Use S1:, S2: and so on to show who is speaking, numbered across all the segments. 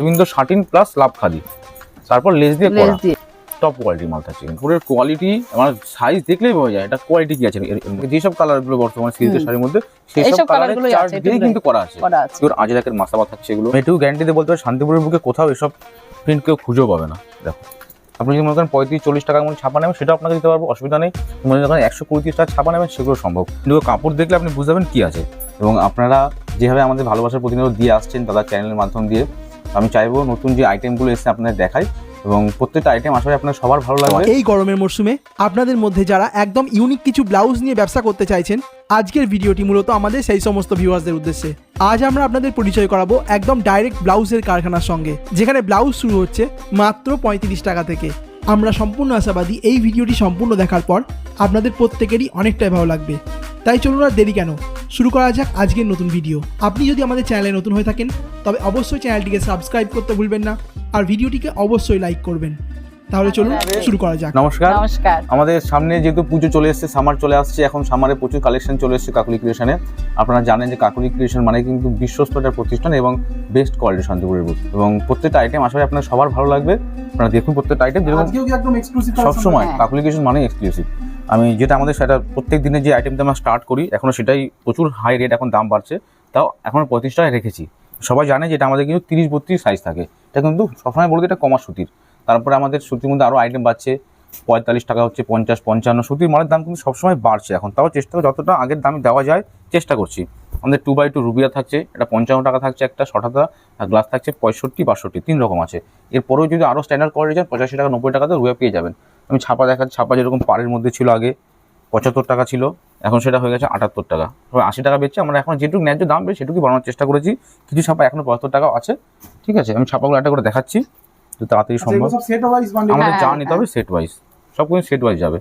S1: কিন্তু satin plus love khadi, তারপর less দিয়ে করা, টপ কোয়ালিটির মাল থাকছে। পুরো কোয়ালিটি আমার সাইজ দেখলেই বোঝা যায় এটা কোয়ালিটি কি আছে। যেসব কালারগুলো বর্তমানে সিল্কের শাড়ির মধ্যে সেই সব কালারের চার্ট দিয়ে কিন্তু করা আছে। তোর আজরাকের মাসাবা থাকছে এগুলো। এটুকু গ্যারান্টি দিয়ে বলতে পারি শান্তিপুরের বুকে কোথাও এসব প্রিন্ট কেউ খুঁজেও পাবে না। দেখো আপনি যদি মনে করেন 35-40 টাকার মধ্যে ছাপা নেবেন সেটাও আপনাকে দিতে পারবো, অসুবিধা নেই। মনে করেন 120 টাকা ছাপা নেবেন সেগুলো সম্ভব। কিন্তু কাপড় দেখলে আপনি বুঝতে পারবেন কি আছে। এবং আপনারা যেভাবে আমাদের ভালোবাসার প্রতিনিয়ত দিয়ে আসছেন দাদা চ্যানেলের মাধ্যম দিয়ে, আমি চাইবো নতুন যে আইটেমগুলো এসে আপনাদের দেখাই এবং প্রত্যেকটা আইটেম আসলে আপনার সবার ভালো লাগবে।
S2: এই গরমের মরশুমে আপনাদের মধ্যে যারা একদম ইউনিক কিছু ব্লাউজ নিয়ে ব্যবসা করতে চাইছেন, আজকের ভিডিওটি মূলত আমাদের সেই সমস্ত ভিউয়ার্সদের উদ্দেশ্যে। আজ আমরা আপনাদের পরিচয় করাবো একদম ডাইরেক্ট ব্লাউজের কারখানার সঙ্গে, যেখানে ব্লাউজ শুরু হচ্ছে মাত্র 35 টাকা থেকে। আমরা সম্পূর্ণ আশাবাদী এই ভিডিওটি সম্পূর্ণ দেখার পর আপনাদের প্রত্যেকেরই অনেকটাই ভালো লাগবে। তাই চলুন আর দেরি কেন, শুরু করা যাক আজকের নতুন ভিডিও। আপনি যদি আমাদের চ্যানেলে নতুন হয়ে থাকেন তবে অবশ্যই চ্যানেলটিকে সাবস্ক্রাইব করতে ভুলবেন না, আর ভিডিওটিকে অবশ্যই লাইক করবেন। তাহলে চলুন শুরু করা যাক।
S1: নমস্কার। আমাদের সামনে যেহেতু পুজো চলে এসেছে, সামার চলে আসছে, এখন সামারে প্রচুর কালেকশন চলে এসেছে কাকুলি ক্রিয়েশনে। আপনারা জানেন যে কাকুলি ক্রিয়েশন মানে কিন্তু বিশ্বস্ততার প্রতিষ্ঠান এবং বেস্ট কোয়ালিটি শান্তিপুরের বুক, এবং প্রত্যেকটা আইটেম আসলে আপনার সবার ভালো লাগবে। আপনারা দেখুন প্রত্যেকটা আইটেম যেরকম সবসময় কাকুলি ক্রিয়েশন মানে এক্সক্লুসিভ। আমি যেটা আমাদের সেটা প্রত্যেক দিনে যে আইটেমটা আমরা স্টার্ট করি এখনো সেটাই প্রচুর হাই রেট, এখন দাম বাড়ছে, তাও এখন 35 টাকায় রেখেছি। সবাই জানে যে এটা আমাদের কিন্তু 30-32 সাইজ থাকে, এটা কিন্তু সবসময় বলতে এটা কমা সুতির। তারপরে আমাদের সুতির মধ্যে আরও আইটেম বাড়ছে, 45 টাকা হচ্ছে, 50-55। সুতির মালের দাম কিন্তু সবসময় বাড়ছে এখন, তাও চেষ্টা করে যতটা আগের দামে দেওয়া যায় চেষ্টা করছি। আমাদের 2x2 রুবিয়া থাকছে, এটা 55 টাকা থাকছে একটা শর্টাতা, আর গ্লাস থাকছে 65-62, 3 রকম আছে। এরপরেও যদি আরও স্ট্যান্ডার্ড কোয়ালিটি যান 85 টাকা 90 টাকাতে রুবিয়া পেয়ে যাবেন। আমি ছাপা দেখাচ্ছি, ছাপা যেরকম পাড়ের মধ্যে ছিল আগে 75 টাকা ছিল, এখন সেটা হয়ে গেছে 78 টাকা, তবে 80 টাকা বেচছে। আমরা এখন যেটুকু ন্যায্য দাম বেশি সেটুকুই বাড়ানোর চেষ্টা করেছি। কিছু ছাপা এখনো 75 টাকা আছে, ঠিক আছে। আমি ছাপাগুলো একটা করে দেখাচ্ছি তো তাড়াতাড়ি সম্ভব। আমাদের যা নিতে হবে সেট ওয়াইজ, সব কিছু সেট ওয়াইজ যাবে।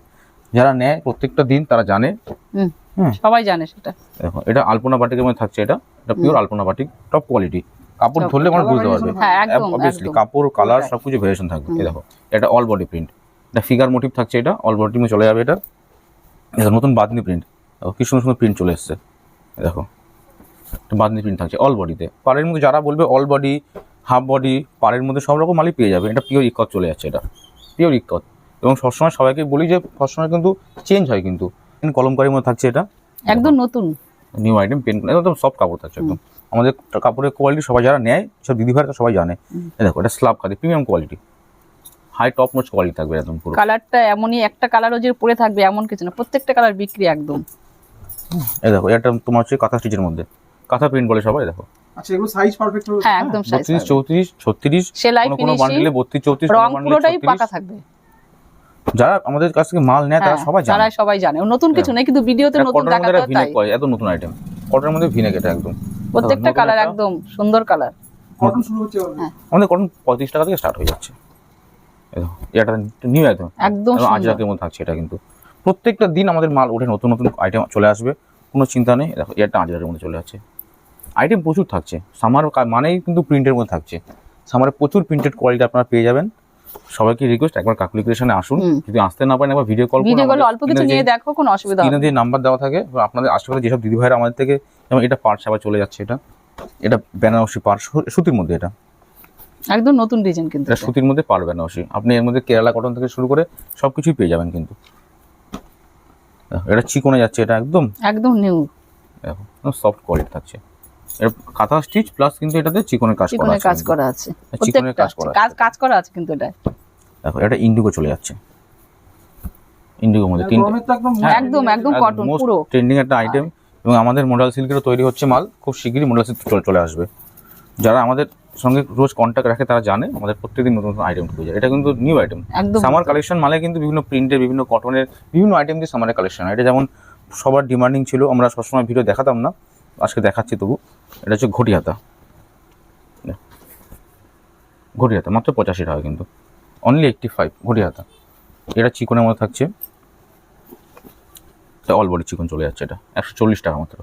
S1: যারা নেয় প্রত্যেকটা দিন তারা জানে,
S3: সবাই জানে সেটা।
S1: দেখো এটা আলপনা বাটিকের মধ্যে থাকছে, এটা পিওর আলপনা বাটিক, টপ কোয়ালিটি। কাপড় ধরলে মানুষ বুঝতে পারবে, অবভিয়াসলি কাপড় কালার সবকিছু ভেরিয়েশন থাকবে। এই দেখো এটা অল বডি প্রিন্ট, এটা ফিগার মোটিভ থাকছে, এটা অল বডি মে চলে যাবে। এটা দেখো নতুন বাদনি প্রিন্ট, দেখো কি সুন্দর সুন্দর প্রিন্ট চলে এসছে। দেখো বাদনি প্রিন্ট থাকছে অল বডিতে। পাড়ের মধ্যে যারা বলবে অল বডি হাফ বডি পাড়ের মধ্যে সব রকম মালই পেয়ে যাবে। এটা পিওর ইকত চলে যাচ্ছে, এটা পিওর ইকত। এবং সবসময় সবাইকে বলি যে সবসময় কিন্তু চেঞ্জ হয়, কিন্তু কলমকারির মধ্যে থাকছে, এটা
S3: একদম নতুন
S1: নিউ আইটেম। পেন একদম সফট কাপড় থাকছে একদম। আমাদের কাপড়ের কোয়ালিটি সবাই যারা নেয় সব দিদিভাইরা সবাই জানে। দেখো এটা slub khadi, premium quality, high top notch quality থাকবে একদম। পুরো
S3: কালারটা এমনই, একটা কালারও যে পরে থাকবে এমন কিছু না, প্রত্যেকটা কালার বিক্রি একদম।
S1: এই দেখো এটা তোমার হচ্ছে কাঁথা স্টিচের মধ্যে, কাঁথা প্রিন্ট বলে সবাই। দেখো
S2: আচ্ছা এগুলো সাইজ পারফেক্ট হবে,
S3: হ্যাঁ একদম সাইজ
S1: 32-34-36,
S3: সেলাই
S1: কোনো বান্ডেলে 32-34,
S3: রং পুরোটাই পাকা থাকবে।
S1: যারা আমাদের কাছ থেকে মাল নেয় তারা সবাই জানে,
S3: তারা সবাই জানে। নতুন কিছু নেই, কিন্তু ভিডিওতে নতুন দেখাতে হয় তাই।
S1: এত নতুন আইটেম কটনের মধ্যে ভিনেক, এটা একদম
S3: প্রত্যেকটা কালার একদম সুন্দর কালার।
S2: কটন শুরু হচ্ছে
S1: আমাদের কটন 35 টাকা থেকে স্টার্ট হয়ে যাচ্ছে। এটা নিউ একদম আজরাকের মধ্যে থাকছে। এটা কিন্তু প্রত্যেকটা দিন আমাদের মাল ওঠে, নতুন নতুন আইটেম চলে আসবে, কোনো চিন্তা নেই। দেখো এটা আজরাকের মধ্যে চলে যাচ্ছে, আইটেম প্রচুর থাকছে। সামার মানেই কিন্তু প্রিন্টের মধ্যে থাকছে, সামারে প্রচুর প্রিন্টেড কোয়ালিটি আপনারা পেয়ে যাবেন। সবাইকে রিকোয়েস্ট একবার কাকুলি ক্রিয়েশনে আসুন, যদি আসতে না পারেন একবার ভিডিও কল করুন,
S3: অল্প কিছু নিয়ে দেখো, কোনো অসুবিধা হবে না।
S1: যে নাম্বার দেওয়া থাকে আপনাদের আশেপাশে যেসব দিদি ভাইরা আমাদের থেকে, যেমন এটা পার্ট ছাপা চলে যাচ্ছে, এটা বেনারসি পাড় সুতির মধ্যে, এটা
S3: একদম নতুন ডিজাইন, কিন্তু
S1: এটা সুতির মধ্যে পাড় বেনারসি। আপনি এর মধ্যে কেরালা কটন থেকে শুরু করে সবকিছুই পেয়ে যাবেন। কিন্তু এটা চিকনে যাচ্ছে, এটা একদম নিউ, দেখো সফট কোয়ালিটি থাকছে। এটা কাঁথা স্টিচ প্লাস কিন্তু এটাতে চিকনের কাজ করা আছে, চিকনের
S3: কাজ করা আছে কিন্তু এটা।
S1: দেখো এটা ইন্ডিগো চলে যাচ্ছে, ইন্ডিগোর মধ্যে
S3: একদম কটন পুরো
S1: ট্রেন্ডিং একটা আইটেম। এবং আমাদের মডেল সিল্কেরও তৈরি হচ্ছে মাল, খুব শিগগিরই মডেল সিল্ক চলে আসবে। যারা আমাদের সঙ্গে রোজ কন্ট্যাক্ট রাখে তারা জানে আমাদের প্রত্যেকদিন নতুন নতুন আইটেম ঢুকে যায়। এটা কিন্তু নিউ আইটেম, সামার কালেকশন মানে কিন্তু বিভিন্ন প্রিন্টের, বিভিন্ন কটনের, বিভিন্ন আইটেম দিয়ে সামারের কালেকশন। এটা যেমন সবার ডিমান্ডিং ছিল, আমরা সবসময় ভিডিও দেখাতাম না, আজকে দেখাচ্ছি তবু। এটা হচ্ছে ঘটি হাতা, মাত্র 85 টাকা, কিন্তু অনলি 85 ঘটি হাতা। এটা চিকনের মধ্যে থাকছে, অল বডি চিকন চলে যাচ্ছে। এটা 140 টাকা মাত্র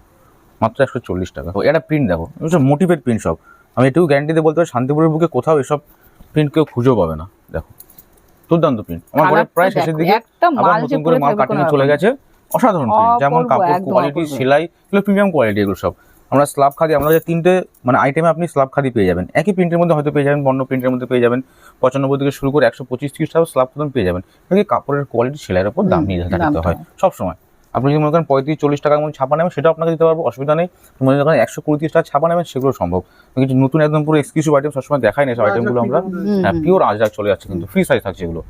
S1: 140 টাকা। এটা প্রিন্ট দেখো, মোটিভেট প্রিন্ট সব। আমি এটুকু গ্যারান্টি দিয়ে বলতে পারি শান্তিপুরের বুকে কোথাও এসব প্রিন্ট কেউ খুঁজেও পাবে না। দেখো দুর্দান্ত প্রিন্ট, আমার ঘরে প্রায় শেষের দিকে আবার নতুন করে মাল কাটিং চলে গেছে। অসাধারণ প্রিন্ট, যেমন কাপড় কোয়ালিটি, সেলাই, এগুলো প্রিমিয়াম কোয়ালিটি, এগুলো সব আমরা স্ল্যাব খাদি, আমরা যে 3টে মানে আইটেমে আপনি স্ল্যাব খাদি পেয়ে যাবেন, একই প্রিন্টের মধ্যে হয়তো পেয়ে যাবেন, বর্ণ প্রিন্টের মধ্যে পেয়ে যাবেন 95 থেকে শুরু করে 125-30 টাকা স্ল্যাব পর্যন্ত পেয়ে যাবেন। এটাকে কাপড়ের কোয়ালিটি সেলাইয়ের উপর দাম নির্ধারিত
S3: দামটা
S1: হয় সবসময়। আপনি যদি মনে করেন 35-40 টাকার মধ্যে ছাপা নেবেন, সেটাও আপনাকে দিতে পারবো, অসুবিধা নেই। মনে করেন 120-30 টাকা ছাপা নেবেন, সেগুলো সম্ভব। কিছু নতুন একদম পুরো এক্সক্লুসিভ আইটেম সবসময় দেখাই না, সব আইটেমগুলো আমরা পিওর আজরাক চলে যাচ্ছে, কিন্তু ফ্রি সাইজ থাকছে এগুলো,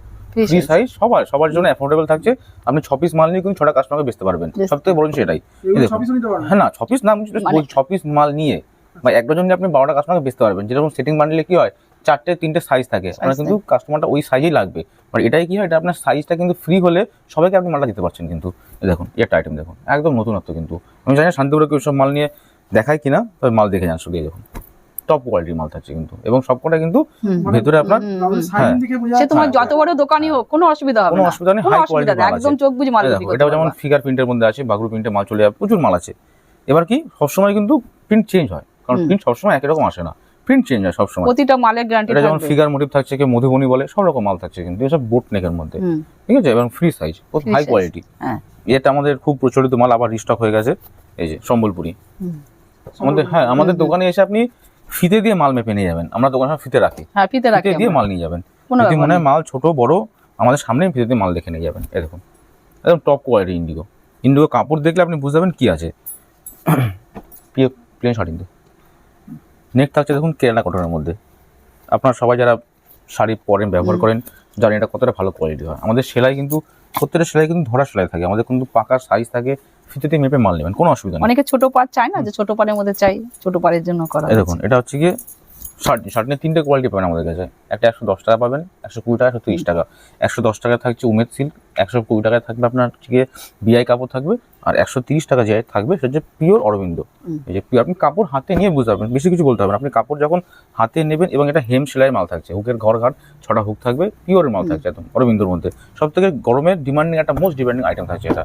S1: ফ্রি সাইজ সবার জন্য অ্যাফোর্ডেবল থাকছে। আপনি 6 পিস মাল নিয়ে কিন্তু 6টা কাস্টমারকে বেচতে পারবেন, সব থেকে বড় জিনিস এটাই। হ্যাঁ না 6 পিস না, 6 পিস মাল নিয়ে বা 1 ডজন নিয়ে আপনি 12টা কাস্টমারকে বেচতে পারবেন। যেরকম সেটিং বান্ডেলে কি হয় 4-3টে সাইজ থাকে, আপনার কিন্তু কাস্টমারটা ওই সাইজেই লাগবে। বাট এটাই কি হয়, এটা আপনার সাইজটা কিন্তু ফ্রি হলে সবাইকে আপনি মালটা দিতে পারছেন। কিন্তু দেখুন একটা আইটেম দেখুন, একদম নতুনত্ব। কিন্তু আমি জানি না শান্তিপুরে কেউ সব মাল নিয়ে দেখায় কিনা, তবে মাল দেখে যান শুধু। দেখুন টপ কোয়ালিটির মাল থাকছে কিন্তু, এবং সবকটা কিন্তু ভেতরে আপনার
S3: সে তোমার যত বড় দোকানই হোক কোনো অসুবিধা হবে না,
S1: কোনো অসুবিধা নেই, হাই কোয়ালিটির মাল আছে
S3: একদম চোখ বুঝে মাল বিক্রি করতে
S1: এটাও যেমন ফিগার প্রিন্টের মধ্যে আছে, বাগরু প্রিন্টের মাল চলে যাবে, প্রচুর মাল আছে। এবার কি সবসময় কিন্তু প্রিন্ট চেঞ্জ হয়, কারণ প্রিন্ট সবসময় একই রকম আসে না, প্রিন্ট চেঞ্জ হয় সবসময়।
S3: প্রতিটা মালের গ্যারান্টি
S1: এটা যেমন
S3: থাকবে।
S1: ফিগার মোটিভ থাকছে, কেউ মধুবনী বলে, সব রকম মাল থাকছে কিন্তু, এসব বোট নেকের মধ্যে, ঠিক আছে, এবং ফ্রি সাইজ, হাই কোয়ালিটি।
S3: হ্যাঁ
S1: এটা আমাদের খুব প্রচলিত মাল, আবার রিস্টক হয়ে গেছে। এই যে সম্বলপুরি আমাদের, হ্যাঁ আমাদের দোকানে এসে আপনি ফিতে দিয়ে মাল মেপে নিয়ে যাবেন, আমরা দোকানে ফিতে রাখি,
S3: হ্যাঁ ফিতে রাখি
S1: ফিতে দিয়ে মাল নিয়ে যাবেন। যদি মনে হয় মাল ছোট বড়, আমাদের সামনে ফিতে দিয়ে মাল দেখে নিয়ে যাবেন। এই দেখুন একদম টপ কোয়ালিটি ইন্ডিগো। ইন্ডিগো কাপড় দেখলে আপনি বুঝতে পারবেন কি আছে। প্লেন শার্টিং নেক থাকছে দেখুন কেরালা কটনের মধ্যে। আপনার সবাই যারা শাড়ি পরেন, ব্যবহার করেন, জানেন এটা কতটা ভালো কোয়ালিটি হয়। আমাদের সেলাই কিন্তু প্রত্যেকটা সেলাই কিন্তু ধরা সেলাই থাকে, আমাদের কিন্তু পাকা সাইজ থাকে, ফিতেতে মেপে মাল নেবেন, কোনো অসুবিধা নেই।
S3: অনেকে ছোট পাড় চায় না, যে ছোট পাড়ের মধ্যে চাই, ছোট পাড়ের জন্য করা।
S1: এই দেখুন এটা হচ্ছে গিয়ে শার্টিনের 3টে কোয়ালিটি পাবেন আমাদের কাছে। একটা 110 টাকা পাবেন, 120 টাকা, 130 টাকা। 110 টাকা থাকছে উমেদ সিল্ক, 120 টাকায় থাকবে আপনার হচ্ছে গিয়ে বিআই কাপড় থাকবে, আর 130 টাকা যে থাকবে সেটা হচ্ছে পিওর অরবিন্দ। এই যে পিওর, আপনি কাপড় হাতে নিয়ে বুঝতে পারবেন, বেশি কিছু বলতে হবে না। আপনি কাপড় যখন হাতে নেবেন, এবং এটা হেম সেলাইয়ের মাল থাকছে, হুকের ঘর ঘাট 6টা হুক থাকবে, পিওরের মাল থাকছে একদম অরবিন্দর মধ্যে। সব থেকে গরমের ডিমান্ডিং একটা মোস্ট ডিমান্ডিং আইটেম থাকছে এটা।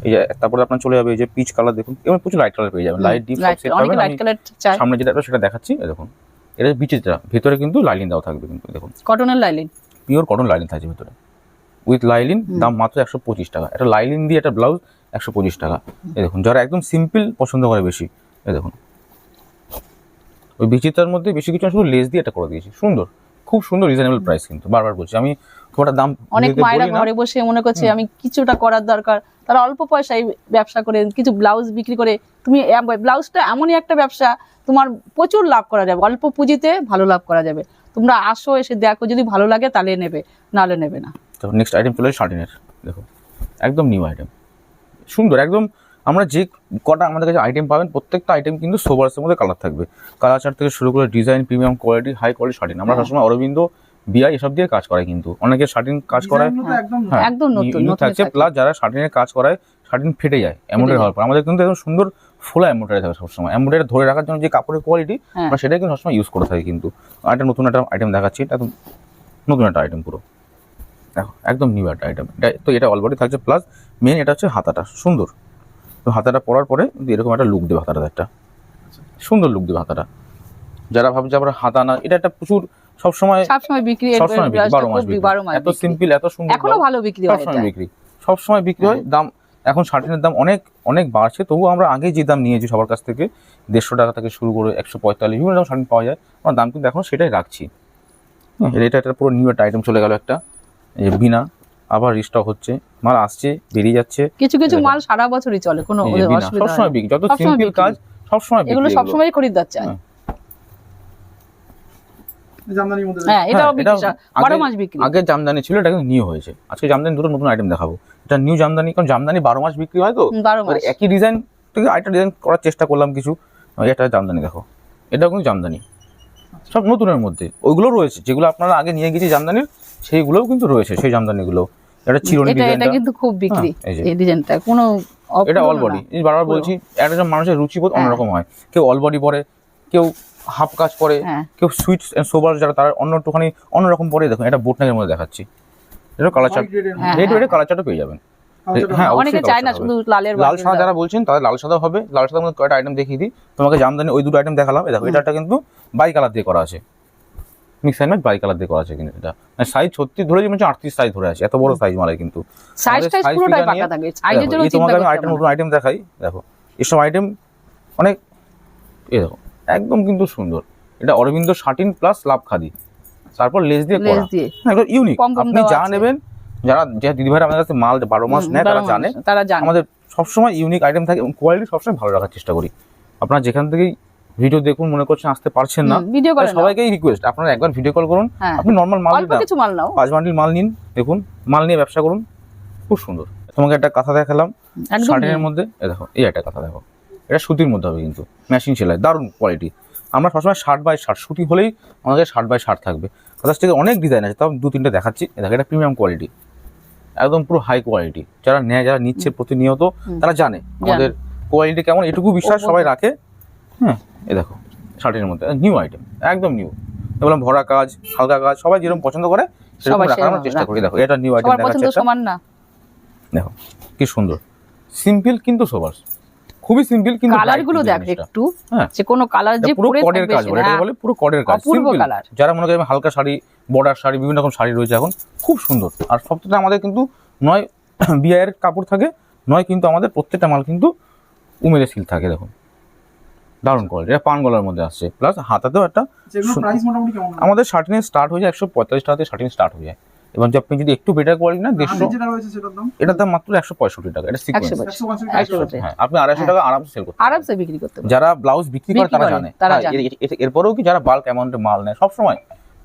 S1: এই যে তারপরে আপনার চলে যাবে এই যে পিচ কালার, দেখুন এবং প্রচুর লাইট কালার পেয়ে যাবেন, লাইট ডিপ সব সেট পাবেন।
S3: লাইট কালার চাই,
S1: সামনে যেটা সেটা দেখাচ্ছি। এই দেখুন এটা বিচিত্রা, ভেতরে কিন্তু লাইলিন দেওয়া থাকবে কিন্তু, দেখুন
S3: কটনের লাইলিন,
S1: পিওর কটন লাইলিন থাকছে ভেতরে উইথ লাইলিন, দাম মাত্র 125 টাকা। এটা লাইলিন দিয়ে একটা ব্লাউজ 125 টাকা। এই দেখুন যারা একদম সিম্পল পছন্দ করে বেশি, এই দেখুন ওই বিচিত্রার মধ্যে বেশি কিছু না, শুধু লেস দিয়ে এটা করে দিয়েছি, সুন্দর, খুব সুন্দর, রিজনেবল প্রাইস। কিন্তু বারবার বলছি আমি, খুব একটা দাম
S3: অনেক
S1: দিতে
S3: মায়েরা
S1: বলি না।
S3: ঘরে বসে মনে করছে আমি কিছুটা করার দরকার, তারা অল্প পয়সায় ব্যবসা করে কিছু ব্লাউজ বিক্রি করে, তুমি ব্লাউজটা এমনই একটা ব্যবসা, তোমার প্রচুর লাভ করা যাবে, অল্প পুঁজিতে ভালো লাভ করা যাবে। তোমরা আসো, এসে দেখো, যদি ভালো লাগে তাহলে নেবে, নাহলে নেবে না।
S1: তো নেক্সট আইটেম চলে শার্টিনের, দেখো একদম নিউ আইটেম, সুন্দর একদম। আমরা যে কটা আমাদের কাছে আইটেম পাবেন, প্রত্যেকটা আইটেম কিন্তু সোবার্সের মধ্যে কালার থাকবে, কালার চার্ট থেকে শুরু করে design, premium quality, high quality shirting. আমরা সবসময় অরবিন্দ, বিআই এসব দিয়ে কাজ করায়, কিন্তু অনেকে শার্টিন কাজ করায় হ্যাঁ
S3: একদম নতুন নতুন
S1: থাকছে, প্লাস যারা শার্টিনের কাজ করায় শার্টিন ফেটে যায় এমব্রয়ডারি হওয়ার পর, আমাদের কিন্তু একদম সুন্দর ফোলা এমব্রয়ডারি থাকে সবসময়। এমব্রয়ডারি ধরে রাখার জন্য যে কাপড়ের কোয়ালিটি, আমরা সেটাই কিন্তু সবসময় ইউজ করে থাকি। কিন্তু একটা নতুন একটা আইটেম দেখাচ্ছি, এটা নতুন একটা আইটেম পুরো, দেখো একদম নিউ একটা আইটেম। তো এটা অলরেডি থাকছে, প্লাস মেন এটা হচ্ছে হাতাটা সুন্দর। তো হাতাটা পরার পরে এরকম একটা লুক দেবে, হাতাটা একটা সুন্দর লুক দেবে হাতাটা। যারা ভাবছে আমরা হাতা না, এটা একটা প্রচুর সবসময়
S3: বিক্রি,
S1: 12 মাস বিক্রি, এত সিম্পল, এত সুন্দর,
S3: এখনো ভালো বিক্রি হয়,
S1: সবসময় বিক্রি, সবসময় বিক্রি হয়। দাম এখন শার্টিনের দাম অনেক অনেক বাড়ছে, তবুও আমরা আগে যে দাম নিয়েছি সবার কাছ থেকে 150 টাকা থেকে শুরু করে 145 বিভিন্ন দাম শার্টিন পাওয়া যায়, আমরা দাম কিন্তু এখন সেটাই রাখছি। এটা একটা পুরো নিউ একটা আইটেম চলে গেল একটা, এই যে বিনা, আবার রিস্টক হচ্ছে, মাল আসছে বেরিয়ে যাচ্ছে।
S3: কিছু কিছু মাল সারা বছরই চলে, কোনো অসুবিধা
S1: সবসময় বিক্রি, যত সিম্পল কাজ সবসময় বিক্রি,
S3: এগুলো সবসময় খরিদ্দার চায়। হ্যাঁ এটাও বিক্রি, 12 মাস বিক্রি।
S1: আগে জামদানি ছিল, এটা কিন্তু নিউ হয়েছে। আজকে জামদানি দুটো নতুন আইটেম দেখাবো, এটা নিউ জামদানি, কারণ জামদানি 12 মাস বিক্রি হয়, তো
S3: 12 মাস
S1: একই ডিজাইন থেকে আরেকটা ডিজাইন করার চেষ্টা করলাম কিছু। এটা জামদানি, দেখো এটাও কিন্তু জামদানি, সব নতুনের মধ্যে। ওইগুলো রয়েছে যেগুলো আপনারা আগে নিয়ে গেছি জামদানির, সেইগুলোও কিন্তু রয়েছে, সেই জামদানিগুলো। এটা চিরুনি ডিজাইনটা,
S3: এটা কিন্তু খুব বিক্রি, এই ডিজাইনটা কোনো
S1: এটা অল বডি। এই বারবার বলছি, একটা মানুষের রুচিবোধ অন্যরকম হয়, কেউ অল বডি পরে, কেউ হাফ কাজ পরে, কেউ সুইট সোবার যারা তারা অন্য একটুখানি অন্যরকম পরে। দেখুন এটা বোটনেকের মধ্যে দেখাচ্ছি, এটা colour chart, red red colour চার্টও পেয়ে যাবেন। হ্যাঁ
S3: অনেকে চায় না শুধু লালের,
S1: লাল সাদা যারা বলছেন তাদের লাল সাদা হবে। লাল সাদার মধ্যে কয়টা আইটেম দেখিয়ে দিই তোমাকে, জামদানি ওই দুটো আইটেম দেখালাম। দেখো এটা কিন্তু বাই কালার দিয়ে করা আছে, mix and match by colour দিয়ে করা আছে। কিন্তু এটা সাইজ 36 ধরে, যেমন 38 সাইজ ধরে আছে, এত বড় সাইজ মালে। কিন্তু
S3: সাইজটা পুরোটাই পাকা থাকে, সাইজের জন্য
S1: তোমাকে
S3: চিন্তা
S1: আমি আইটেম নতুন আইটেম দেখাই। দেখো এসব আইটেম অনেক এই দেখো একদম কিন্তু সুন্দর, এটা Aurobindo satin plus love khadi, তারপর লেস দিয়ে করা,
S3: লেস দিয়ে
S1: একদম ইউনিক।
S3: পম পম
S1: আপনি
S3: দেওয়া
S1: যা
S3: আছে।
S1: নেবেন, যারা যে দিদি ভাইরা আমাদের কাছে মাল 12 মাস নেয় তারা জানে
S3: তারা জানে
S1: আমাদের সবসময় ইউনিক আইটেম থাকে এবং কোয়ালিটি সবসময় ভালো রাখার চেষ্টা করি। আপনারা যেখান থেকেই ভিডিও দেখুন মনে করছেন আসতে পারছেন না,
S3: ভিডিও করে নাও।
S1: সবাইকেই রিকোয়েস্ট আপনারা একবার ভিডিও কল করুন,
S3: হ্যাঁ।
S1: আপনি নর্মাল মাল
S3: অল্প কিছু মাল নাও,
S1: 5 বান্ডিল মাল নিন, দেখুন মাল নিয়ে ব্যবসা করুন, খুব সুন্দর। তোমাকে একটা কথা দেখালাম
S3: একদম
S1: শার্টের মধ্যে, এই দেখো এই একটা কথা দেখো, এটা সুতির মধ্যে হবে কিন্তু মেশিন সেলাই, দারুণ কোয়ালিটি। আমরা সবসময় 60/60 সুতি হলেই আমাদের 60/60 থাকবে। তার থেকে অনেক ডিজাইন আছে, তাও 2-3টা দেখাচ্ছি। দেখো এটা প্রিমিয়াম কোয়ালিটি, একদম পুরো হাই কোয়ালিটি। যারা নেয়, যারা নিচ্ছে প্রতিনিয়ত, তারা জানে আমাদের কোয়ালিটি কেমন, এটুকু বিশ্বাস সবাই রাখে। হ্যাঁ, এই দেখো শার্টের মধ্যে নিউ আইটেম, একদম নিউ। বললাম ভরা কাজ, হালকা কাজ, সবাই যেরকম পছন্দ করে সেরকম
S3: সবাই
S1: রাখার আমরা
S3: সেরকম
S1: চেষ্টা
S3: রাখে।
S1: করি। দেখো এটা নিউ আইটেম
S3: সবার পছন্দ
S1: দেখাচ্ছে একটা।
S3: সমান না।
S1: দেখো কি সুন্দর, সিম্পল কিন্তু সোবার, খুবই সিম্পল কিন্তু
S3: কালার
S1: bright
S3: গুলো
S1: কিন্তু
S3: দেখ
S1: জিনিসটা।
S3: একটু,
S1: হ্যাঁ।
S3: যে কোনো কালার যে
S1: পুরো
S3: পরে
S1: কডের
S3: থাকবে
S1: কাজ বলে, এটা বলে পুরো কডের কাজ,
S3: অপূর্ব
S1: সিম্পল
S3: কালার।
S1: যারা মনে করেন হালকা শাড়ি, বর্ডার শাড়ি, বিভিন্ন রকম শাড়ি রয়েছে এখন, খুব সুন্দর। আর সবথেকে আমাদের কিন্তু নয় বিয়ের কাপড় থাকে, নয় কিন্তু আমাদের প্রত্যেকটা মাল কিন্তু উমেদের সিল থাকে। দেখুন দারুণ কোয়ালিটি, এটা পান গলার মধ্যে আসছে, প্লাস হাতাতেও একটা।
S2: যেগুলো প্রাইস মোটামুটি কেমন
S1: আমাদের শার্টিনের স্টার্ট হয়ে যায় 145 টাকা থেকে শার্টিন স্টার্ট হয়ে যায়, এবং আপনি যদি একটু বেটার কোয়ালিটি না 150,
S2: যেটা রয়েছে সেটার দাম
S1: এটার দাম মাত্র 165 টাকা। এটা সিকোয়েন্স।
S2: 165
S1: হ্যাঁ, আপনি 250 টাকা আরামসে সেল করতে পারবেন।
S3: আরামসে বিক্রি করতে পারবে।
S1: যারা ব্লাউজ বিক্রি করে
S3: বিক্রি
S1: তারা
S3: করে,
S1: জানে,
S3: তারা
S1: হ্যাঁ,
S3: জানে।
S1: এরপরেও কি যারা বাল্ক অ্যামাউন্টে মাল নেয়, সবসময়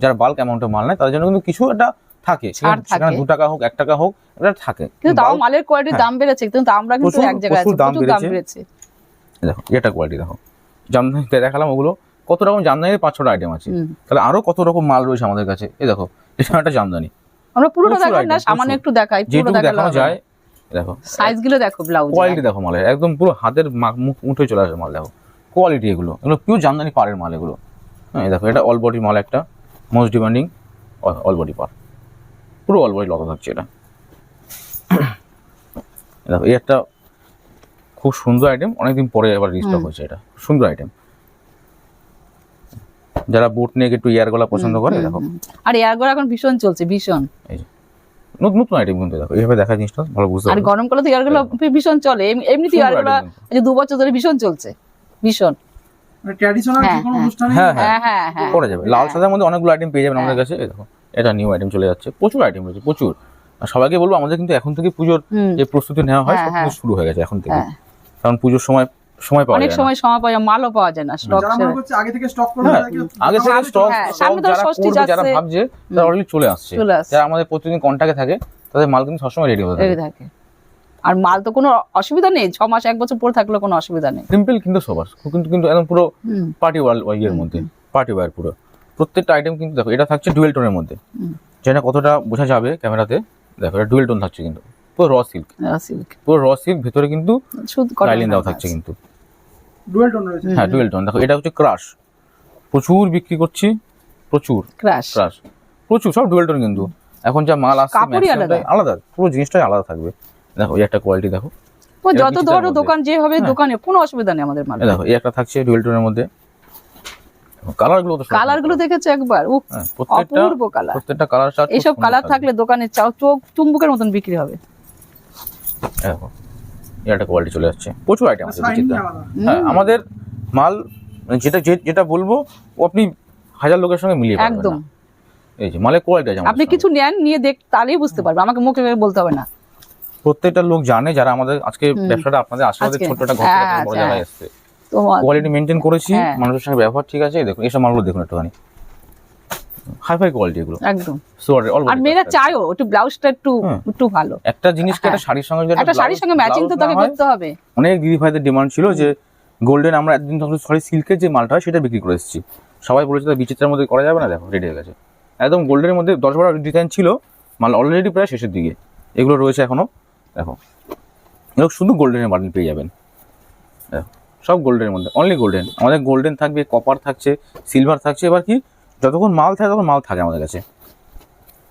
S1: যারা বাল্ক অ্যামাউন্টে মাল নেয় তাদের জন্য কিন্তু কিছু একটা থাকে,
S3: ছাড়
S1: সেখানে
S3: থাকে।
S1: 2 টাকা হোক 1 টাকা হোক, এটা থাকে।
S3: কিন্তু তাও
S1: bulk-
S3: মালের কোয়ালিটির দাম বেড়েছে, কিন্তু আমরা কিন্তু
S1: প্রচুর-
S3: এক জায়গায় আছি,
S1: প্রচুর দাম
S3: প্রচুর দাম
S1: বেড়েছে।
S3: বেড়েছে।
S1: দেখো এটা কোয়ালিটি দেখো, জামদানিতে দেখালাম ওগুলো, কত রকম জামদানির 5-6টা আইটেম আছে, তাহলে আরো কত রকম মাল রয়েছে আমাদের কাছে। এই দেখো এটা একটা জামদানি,
S3: আমরা পুরোটা
S1: প্রচুর
S3: দেখাই না,
S1: item,
S3: সামান্য
S1: প্রচুর।
S3: একটু দেখাই, পুরো
S1: যেটুকু
S3: দেখানো
S1: দেখানো যায়। দেখো
S3: সাইজ গুলো দেখো, ব্লাউজ
S1: কোয়ালিটি দেখো মালের, একদম পুরো হাতের মুখ মুঠোয় চলে আসে মাল। দেখো কোয়ালিটি, এগুলো পিওর জামদানি পাড়ের মাল এগুলো। হ্যাঁ, এই দেখো এটা অল বডি মাল, একটা মোস্ট ডিমান্ডিং অল বডি পার, পুরো অল বডি লতা থাকছে এটা। দেখো এই একটা খুব সুন্দর আইটেম, অনেকদিন পরে আবার রিস্টক হয়েছে, এটা সুন্দর আইটেম। যারা বুট নেক একটু ইয়ার গলা পছন্দ করে, দেখো
S3: আর এয়ারগোর এখন ভীষণ চলছে, ভীষণ।
S1: এই যে নতুন নতুন আইটেম কিন্তু, দেখো এইভাবে দেখা জিনিসটা ভালো বুঝতে
S3: আর
S1: পারবে।
S3: গরমকালে তো এয়ারগুলো ভীষণ চলে, এমনিতে
S1: সুন্দর
S3: এয়ারগুলো
S1: item
S3: যে 2 বছর ধরে ভীষণ চলছে, ভীষণ।
S2: ট্র্যাডিশনাল
S3: হ্যাঁ,
S2: যে কোনো
S3: হ্যাঁ।
S2: অনুষ্ঠানে
S1: হ্যাঁ হ্যাঁ
S3: হ্যাঁ হ্যাঁ হ্যাঁ,
S1: করা যাবে। লাল সাদার মধ্যে অনেকগুলো আইটেম পেয়ে যাবেন আমাদের কাছে। এই দেখো এটা নিউ আইটেম চলে যাচ্ছে, প্রচুর আইটেম রয়েছে, প্রচুর। আর সবাইকে বলবো আমাদের কিন্তু এখন থেকে পুজোর যে প্রস্তুতি নেওয়া হয়
S3: হ্যাঁ,
S1: সব কিছু শুরু হয়ে গেছে এখন থেকে,
S3: হ্যাঁ।
S1: কারণ পুজোর সময় পাওয়া
S3: অনেক
S1: যায় না।
S3: সময় পাওয়া যায়, মালও পাওয়া যায় না, স্টক
S2: যারা মনে করছে আগে থেকে স্টক করবে
S1: হ্যাঁ,
S2: তাদেরকে
S1: আগে থেকে
S3: সামনে-
S1: স্টক
S3: হ্যাঁ, সামনে তো
S1: যারা
S3: ষষ্ঠী
S1: করবে, যারা
S3: যাচ্ছে।
S1: ভাবছে তারা অলরেডি চলে আসছে।
S3: চলে আসছে।
S1: যারা আমাদের প্রতিদিন কন্টাক্টে থাকে তাদের মাল কিন্তু সবসময় রেডি হতে
S3: রেডি
S1: থাকে।
S3: থাকে। আর মাল তো কোনো অসুবিধা নেই, 6 মাস 1 বছর পরে থাকলেও কোনো অসুবিধা নেই।
S1: সিম্পল কিন্তু সবার, কিন্তু কিন্তু একদম পুরো
S3: হুম।
S1: পার্টি ওয়ার মধ্যে, পার্টি ওয়ার পুরো প্রত্যেকটা আইটেম কিন্তু। দেখো এটা থাকছে ডুয়েল টোনের মধ্যে, যেটা কতটা বোঝা যাবে ক্যামেরাতে। দেখো এটা ডুয়েল টোন থাকছে কিন্তু, পুরো র সিল্ক,
S3: সিল্ক
S1: পুরো র সিল্ক, ভিতরে কিন্তু
S3: শুধু
S1: লাইলিন দেওয়া থাকছে কিন্তু।
S2: ডুয়েল টোন রয়েছে
S1: হ্যাঁ ডুয়েল টোন। দেখো এটা হচ্ছে ক্রাশ, প্রচুর বিক্রি করছি, প্রচুর
S3: ক্রাশ।
S1: ক্রাশ, প্রচুর সব ডুয়েল টোন কিন্তু। এখন যা মাল আসছে
S3: কাপড়ই
S1: maximum টাই আলাদা, পুরো জিনিসটাই আলাদা থাকবে। দেখো এই একটা কোয়ালিটি দেখো,
S3: ও
S1: এটা
S3: যত
S1: digital
S3: ধরো
S1: মধ্যে।
S3: দোকান যেভাবে দোকানে কোনো অসুবিধা নেই আমাদের মাল।
S1: এই দেখো এই একটা থাকছে ডুয়েল টোনের মধ্যে। কালার গুলো তো
S3: কালার গুলো দেখেছো একবার, ও
S1: হ্যাঁ, প্রত্যেকটা
S3: অপূর্ব কালার।
S1: প্রত্যেকটা কালার চার্ট
S3: এইসব কালার থাকলে দোকানে চোখ চুম্বকের মতন বিক্রি হবে।
S1: দেখো এই একটা কোয়ালিটি চলে যাচ্ছে, প্রচুর আইটেম আছে
S2: শাইনিং
S1: বিচিত্রা।
S2: আলাদা
S1: হ্যাঁ, আমাদের মাল মানে যেটা বলবো ও আপনি 1000 লোকের সঙ্গে মিলিয়ে পারবেন
S3: একদম।
S1: না। এই যে মালের কোয়ালিটি আছে আমাদের
S3: আপনি
S1: সঙ্গে।
S3: কিছু নেন, নিয়ে তাহলেই বুঝতে পারবে, আমাকে মুখে বলতে হবে না।
S1: প্রত্যেকটা লোক জানে, যারা আমাদের আজকে ব্যবসাটা আপনাদের আশীর্বাদে
S3: আজকে,
S1: ছোট একটা ঘর
S3: হ্যাঁ,
S1: থেকে বড় জায়গায়
S3: হ্যাঁ।
S1: এসেছে,
S3: তো
S1: কোয়ালিটি মেনটেন করেছি,
S3: হ্যাঁ।
S1: মানুষের সঙ্গে ব্যবহার ঠিক আছে। এই দেখুন এইসব মালগুলো দেখুন একটুখানি, হাই ফাই কোয়ালিটি এগুলো,
S3: একদম।
S1: সোয়ারের অল
S3: আর মেয়েরা চায়ও একটু ব্লাউজটা একটু ভালো।
S1: একটা জিনিসকে একটা শাড়ির সঙ্গে যদি
S3: একটা শাড়ির সঙ্গে ম্যাচিং তো তাকে করতে হবে।
S1: অনেক দিদি ভাইদের ডিমান্ড ছিল যে গোল্ডেন, আমরা একদিন তখন সরি সিল্কের যে মালটা হয় সেটা বিক্রি করে এসেছি, সবাই বলেছে তার বিচিত্রার মধ্যে করা যাবে না। দেখো রেডি হয়ে গেছে, একদম গোল্ডেনের মধ্যে 10-12 ডিজাইন ছিল, মাল অলরেডি প্রায় শেষের দিকে, এগুলো রয়েছে এখনো। দেখো এগুলো শুধু গোল্ডেনের বাটন পেয়ে যাবেন, দেখো সব গোল্ডেনের মধ্যে, অনলি গোল্ডেন। আমাদের গোল্ডেন থাকবে, কপার থাকছে, সিলভার থাকছে। এবার কি যতক্ষণ মাল থাকে তখন মাল থাকে আমাদের কাছে।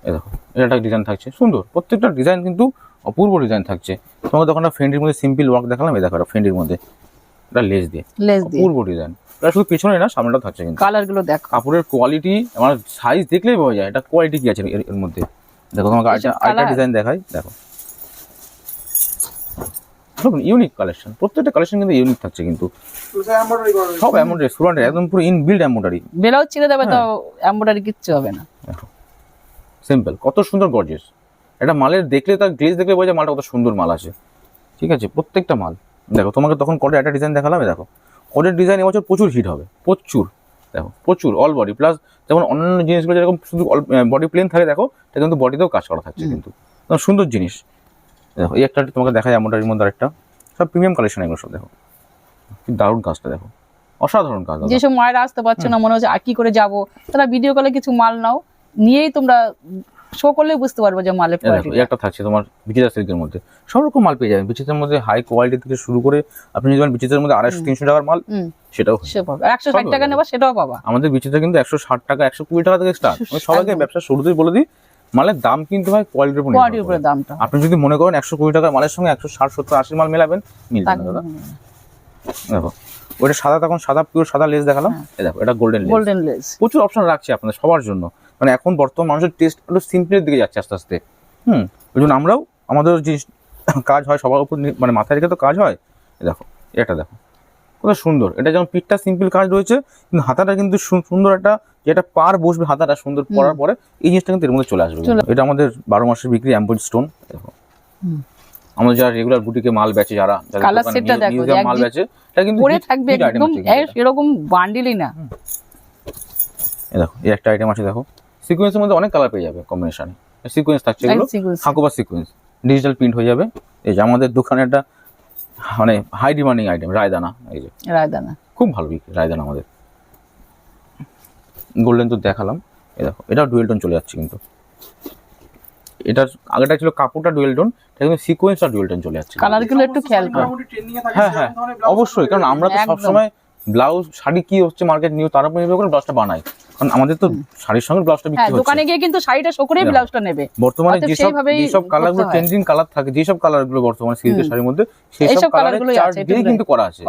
S1: এই দেখো এটা একটা ডিজাইন থাকছে সুন্দর, প্রত্যেকটা ডিজাইন কিন্তু অপূর্ব ডিজাইন থাকছে। তোমাকে তখন একটা ফ্রেন্ডের মধ্যে সিম্পল ওয়ার্ক দেখালাম, এই দেখো একটা ফ্রেন্ডের মধ্যে এটা লেস দিয়ে
S3: লেস দিয়ে
S1: অপূর্ব ডিজাইন। এটা শুধু পিছনে না, সামনেটাও থাকছে কিন্তু।
S3: কালার গুলো দেখো,
S1: কাপড়ের কোয়ালিটি আমার সাইজ দেখলেই বোঝা যায় এটা কোয়ালিটি কি আছে এর মধ্যে। দেখো তোমাকে
S3: এসব
S1: আরেকটা
S3: colour?
S1: ডিজাইন দেখাই, দেখো ইউনিক কালেকশন, প্রত্যেকটা কালেকশন কিন্তু ইউনিক থাকছে কিন্তু সব এমব্রয়ডারি স্টুডেন্ট একদম পুরো ইনবিল্ড এমব্রয়ডারি।
S3: ব্লাউজ ছিঁড়ে দেবে তো
S1: হ্যাঁ।
S3: এমব্রয়ডারি কিচ্ছু হবে না।
S1: সিম্পল, কত সুন্দর গর্জিয়াস। এটা মালের দেখলে তার গ্লেজ দেখলে বোঝা যায় মালটা কত সুন্দর মাল আছে। ঠিক আছে, প্রত্যেকটা মাল দেখো, তোমাকে তখন কটের একটা ডিজাইন দেখালাম, দেখো কটের ডিজাইন এবছর প্রচুর হিট হবে, প্রচুর। দেখো প্রচুর অল বডি প্লাস, যেমন অন্যান্য জিনিসগুলো যেরকম শুধু বডি প্লেন থাকে, দেখো এটা কিন্তু বডিতেও কাজ করা থাকছে কিন্তু সুন্দর জিনিস। দেখো এই একটা তোমাকে দেখায় এমব্রয়ডারির মধ্যে আরেকটা, সব প্রিমিয়াম কালেকশন এগুলো সব। দেখো কি দারুণ কাজটা, দেখো অসাধারণ কাজ।
S3: যেসব মায়েরা আসতে পারছো না, মনে হচ্ছে আর কি করে যাবো, তারা ভিডিও কলে কিছু মাল নাও, নিয়েই তোমরা শো করলে বুঝতে পারবে যে মালের কোয়ালিটি।
S1: একটা থাকছে তোমার বিচিত্রা সিল্কের মধ্যে, সব রকম মাল পেয়ে যাবেন বিচিত্রার মধ্যে, হাই কোয়ালিটি থেকে শুরু করে আপনি যদি বিচিত্রার মধ্যে 250-300 টাকার মাল সেটাও
S3: সে পাবে, 160 টাকা নেবা সেটাও পাবা।
S1: আমাদের বিচিত্রা কিন্তু 160 টাকা 120 টাকা থেকে স্টার্ট। আমি সবাইকে ব্যবসা শুরুতেই বলে দিই, মালের দাম কিন্তু হয় কোয়ালিটির উপর
S3: দামটা।
S1: আপনি যদি মনে করেন 120 টাকার মালের সঙ্গে 160, 70, 80 মাল মেলাবেন, মিলবে না দাদা। দেখো ওটা সাদা, তখন সাদা পিওর সাদা লেস দেখালাম, এই দেখো এটা গোল্ডেন লেস। প্রচুর অপশন রাখছি আপনাদের সবার জন্য, মানে এখন বর্তমান মানুষের টেস্ট একটু সিম্পলের দিকে যাচ্ছে আস্তে আস্তে। ওই জন্য আমরাও আমাদের যে কাজ হয় সবার উপর মানে মাথায় রেখে তো কাজ হয়। দেখো এটা দেখো কত সুন্দর, এটা যেমন পিঠটা সিম্পল কাজ রয়েছে, কিন্তু হাতাটা কিন্তু সুন্দর একটা, যেটা পার বসবে হাতাটা সুন্দর পরার পরে এই জিনিসটা কিন্তু এর মধ্যে চলে আসবে। এটা আমাদের 12 মাসের বিক্রি এমব্রয়েড স্টোন। দেখো আমাদের যারা রেগুলার বুটিকে মাল বেচে, যারা
S3: কালার সেটটা দেখো,
S1: মাল বেচে, এটা কিন্তু
S3: পরে থাকবে একদম এরকম বান্ডিলই না।
S1: এই দেখো এই একটা আইটেম আছে, দেখো সিকোয়েন্সের মধ্যে অনেক কালার পেয়ে যাবে কম্বিনেশনে, সিকোয়েন্স থাকছে, এগুলো হাকুবা সিকোয়েন্স, ডিজিটাল প্রিন্ট হয়ে যাবে। এই যে আমাদের দোকানে একটা মানে হাই ডিমান্ডিং আইটেম রায়দানা, এই যে
S3: রায়দানা খুব
S1: ভালো বিক্রি রায়দানা আমাদের। গোল্ডেন তো দেখালাম, এই দেখো এটা ডুয়েল টোন চলে যাচ্ছে কিন্তু, এটার আগেটা ছিল কাপড়টা ডুয়েল টোন, এটা কিন্তু সিকোয়েন্সটা ডুয়েল টোন চলে যাচ্ছে।
S3: কালারগুলো একটু খেয়াল করো।
S1: হ্যাঁ হ্যাঁ অবশ্যই, কারণ আমরা তো সবসময় ব্লাউজ শাড়ি কি হচ্ছে মার্কেট নিউ তার উপর নির্ভর করে ব্লাউজটা বানাই, কারণ আমাদের তো শাড়ির সঙ্গে ব্লাউজটা বিক্রি হচ্ছে।
S3: দোকানে গিয়ে কিন্তু শাড়িটা শো করেই ব্লাউজটা নেবে।
S1: বর্তমানে যেসব কালারগুলো ট্রেন্ডিং কালার থাকে, যেসব কালারগুলো বর্তমানে সিল্কের শাড়ির মধ্যে সেই সব কালারগুলো চার্ট দিয়ে কিন্তু করা আছে।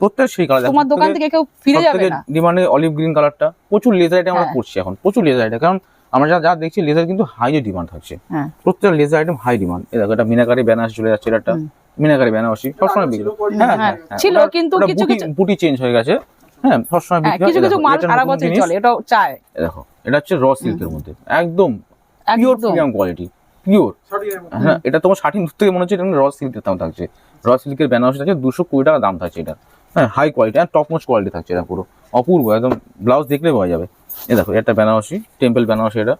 S1: প্রত্যেক সেই কালার
S3: তোমার দোকান থেকে কেউ ফিরে যাবে না।
S1: ডিমান্ডে অলিভ গ্রিন কালারটা, প্রচুর লেজার আইটেম আমরা করছি এখন, প্রচুর লেজার আইটেম, কারণ আমরা যা দেখছি লেজার কিন্তু হাই ডিমান্ড থাকছে, প্রত্যেকটা লেজার আইটেম হাই ডিমান্ড। এই দেখো এটা মিনাকারি বেনারসি চলে যাচ্ছে, এটা মিনাকারি বেনারসি সবসময় বিক্রি
S3: ছিল, কিন্তু কিছু
S1: বুটি চেঞ্জ হয়ে গেছে। হ্যাঁ সবসময় বিক্রি হয়,
S3: কিছু কিছু মাল সারা বছর চলে, এটাও চাই।
S1: দেখো এটা হচ্ছে র সিল্কের মধ্যে একদম পিওর প্রিমিয়াম কোয়ালিটি, পিওর। হ্যাঁ এটা তোমার 60 দূর থেকে মনে হচ্ছে এটা র সিল্কের দাম থাকছে, র সিল্কের বেনারসি থাকছে 220 টাকা দাম থাকছে এটা। হ্যাঁ হাই কোয়ালিটি আর টপ মোস্ট কোয়ালিটি থাকছে, এটা পুরো অপূর্ব একদম, ব্লাউজ দেখলে পাওয়া যাবে। এই দেখো এটা বেনারসি টেম্পল বেনারসি, এটা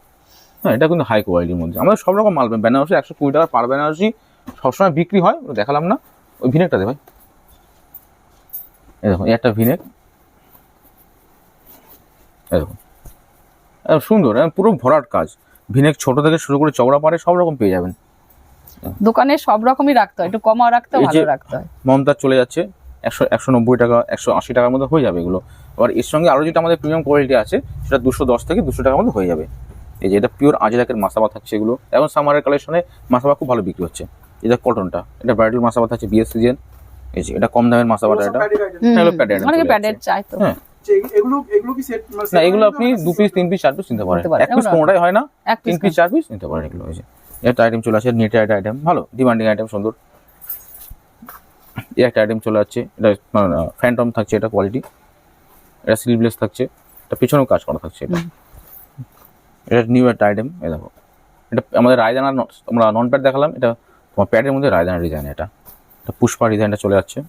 S1: হ্যাঁ এটা কিন্তু হাই কোয়ালিটির মধ্যে। আমাদের সব রকম মাল বেনারসি 120 টাকা পার বেনারসি সবসময় বিক্রি হয়, দেখালাম না। ওই ভিনেকটা দে ভাই, এই দেখো একটা ভিনেক, এরকম সুন্দর পুরো ভরাট কাজ, ভিনেক ছোট থেকে শুরু করে চওড়া পারে সব রকম পেয়ে যাবেন।
S3: দোকানে সব রকমই রাখতে হয়, একটু কমা রাখতে হয়, ভালো রাখতে হয়।
S1: মমতাজ চলে যাচ্ছে 190 টাকা 180 টাকার মধ্যে হয়ে যাবে এগুলো। আবার এর সঙ্গে আরো যেটা আমাদের প্রিমিয়াম কোয়ালিটি আছে সেটা 210 থেকে 200 টাকার মধ্যে হয়ে যাবে। এই যে এটা পিওর আজরাকের মাসাবা থাকছে এগুলো, এখন সামারের কালেকশনে মাসাবা খুব ভালো বিক্রি হচ্ছে। এটা কটনটা, এটা ব্রাইডাল মাসাবা থাকছে বিয়ের সিজন। এই যে এটা কম দামের মাসাবাটা, এটা
S3: অনেকে প্যাডেড চাই তো।
S1: হ্যাঁ এগুলো কি সেট না, এগুলো আপনি 2 পিস 3 পিস 4 পিস নিতে পারেন, 1 পিস কোনটাই হয় না, 3 পিস 4 পিস নিতে পারেন এগুলো। এই যে একটা আইটেম চলে আসে নেটের আইটেম, ভালো ডিমান্ডিং আইটেম, সুন্দর। এই একটা আইটেম চলে যাচ্ছে, এটা ফ্যান্টম থাকছে, এটা কোয়ালিটি, এটা স্লিভলেস থাকছে, এটা পিছনেও কাজ করা থাকছে। এটা নিউ একটা আইটেম। এই দেখো এটা আমাদের রায়দানার, আমরা নন প্যাড দেখালাম, এটা তোমার প্যাডের মধ্যে রায়দানার ডিজাইন, এটা পুষ্পা ডিজাইনটা চলে যাচ্ছে।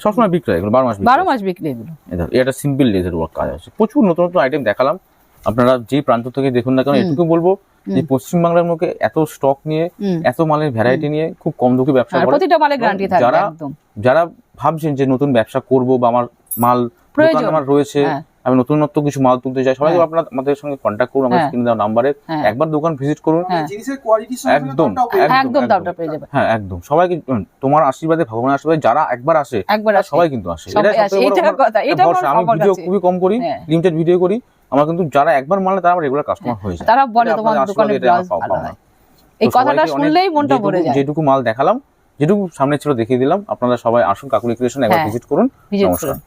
S1: সবসময় বিক্রি হয় এগুলো, 12 মাস বিক্রি এগুলো। এটা সিম্পল লেজার ওয়ার্ক কাজ আছে, প্রচুর নতুন নতুন আইটেম দেখালাম। আপনারা যে প্রান্ত থেকে দেখুন না কেন, এটুকু বলবো যে পশ্চিমবাংলার মুখে এত স্টক নিয়ে, এত মালের ভ্যারাইটি নিয়ে খুব কম দামে ব্যবসা করে,
S3: প্রতিটা মালে গ্যারান্টি থাকে একদম।
S1: যারা ভাবছেন যে নতুন ব্যবসা করব বা আমার মাল দোকান আমার রয়েছে, আমি নতুনত্ব কিছু মাল তুলতে চাই, সবাই আপনারা আমাদের সঙ্গে কন্ট্যাক্ট করুন, আমাদের স্ক্রিনে দেওয়া নাম্বারে একবার দোকান ভিজিট করুন, জিনিসের কোয়ালিটির সঙ্গে একদম দামটা পেয়ে যাবেন। হ্যাঁ একদম, সবাইকে তোমার আশীর্বাদে, ভগবানের আশীর্বাদে যারা একবার আসে সবাই কিন্তু আসে। এটা আমি ভিডিও খুবই কম করি, লিমিটেড ভিডিও করি, আমার কিন্তু যারা একবার মালে তারা আমার রেগুলার কাস্টমার হয়ে যায়,
S3: তারা বলে তোমার দোকানে ব্লাউজ ভালো হয়। এই কথাটা শুনলেই মনটা ভরে যায়।
S1: যেটুকু মাল দেখালাম, যেটুকু সামনে ছিল দেখিয়ে দিলাম, আপনারা সবাই আসুন কাকুলি ক্রিয়েশন, একবার ভিজিট করুন। নমস্কার।